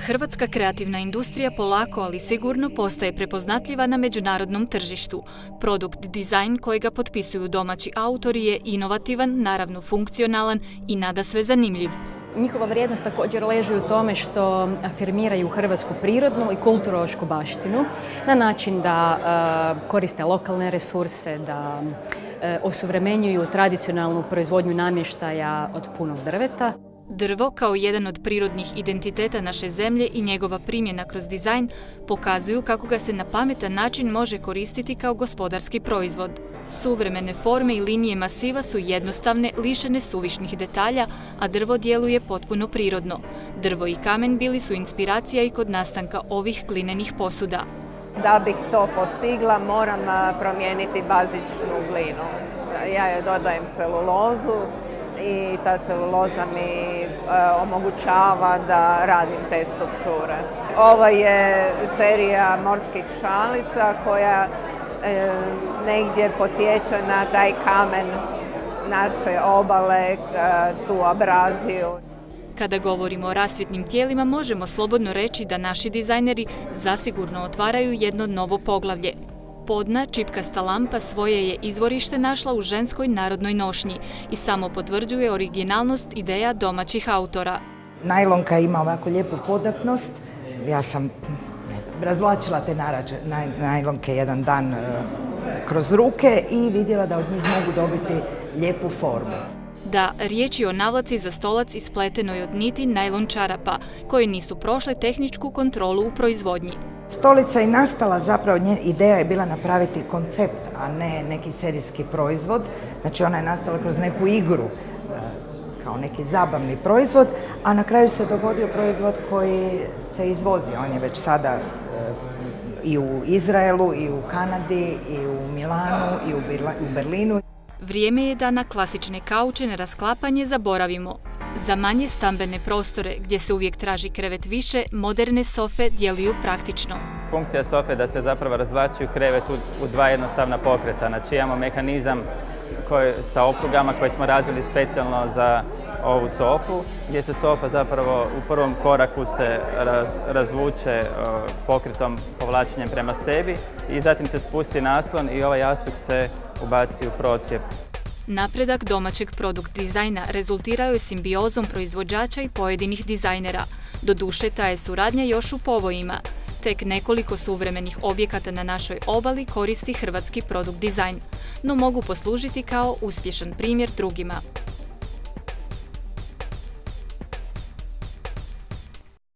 Hrvatska kreativna industrija polako, ali sigurno postaje prepoznatljiva na međunarodnom tržištu. Produkt dizajn kojega potpisuju domaći autori je inovativan, naravno funkcionalan i nadasve zanimljiv. Njihova vrijednost također leži u tome što afirmiraju hrvatsku prirodnu i kulturološku baštinu na način da koriste lokalne resurse, da osuvremenjuju tradicionalnu proizvodnju namještaja od punog drveta. Drvo, kao jedan od prirodnih identiteta naše zemlje i njegova primjena kroz dizajn, pokazuju kako ga se na pametan način može koristiti kao gospodarski proizvod. Suvremene forme i linije masiva su jednostavne, lišene suvišnih detalja, a drvo djeluje potpuno prirodno. Drvo i kamen bili su inspiracija i kod nastanka ovih glinenih posuda. Da bih to postigla, moram promijeniti bazičnu glinu. Ja joj dodajem celulozu i ta celuloza mi omogućava da radim te strukture. Ovo je serija morskih šalica koja negdje podsjeća na taj kamen naše obale, tu abraziju. Kada govorimo o rasvjetnim tijelima, možemo slobodno reći da naši dizajneri zasigurno otvaraju jedno novo poglavlje. Podna, čipkasta lampa svoje je izvorište našla u ženskoj narodnoj nošnji i samo potvrđuje originalnost ideja domaćih autora. Najlonka ima ovako lijepu podatnost. Ja sam razvlačila te najlonke jedan dan kroz ruke i vidjela da od njih mogu dobiti lijepu formu. Da, riječ je o navlaci za stolac ispletenoj od niti najlon čarapa, koje nisu prošle tehničku kontrolu u proizvodnji. Stolica je nastala, zapravo ideja je bila napraviti koncept, a ne neki serijski proizvod. Znači ona je nastala kroz neku igru, kao neki zabavni proizvod, a na kraju se dogodio proizvod koji se izvozi. On je već sada i u Izraelu, i u Kanadi, i u Milanu, i u Berlinu. Vrijeme je da na klasične kauče na rasklapanje zaboravimo. Za manje stambene prostore, gdje se uvijek traži krevet više, moderne sofe djeluju praktično. Funkcija sofe je da se zapravo razvlači krevet u dva jednostavna pokreta. Znači imamo mehanizam sa oprugama koje smo razvili specijalno za ovu sofu, gdje se sofa zapravo u prvom koraku se razvuče pokretom, povlačenjem prema sebi i zatim se spusti naslon i ovaj jastuk se ubaci u procijep. Napredak domaćeg produkt dizajna rezultirao je simbiozom proizvođača i pojedinih dizajnera. Doduše, ta je suradnja još u povojima. Tek nekoliko suvremenih objekata na našoj obali koristi hrvatski produkt dizajn, no mogu poslužiti kao uspješan primjer drugima.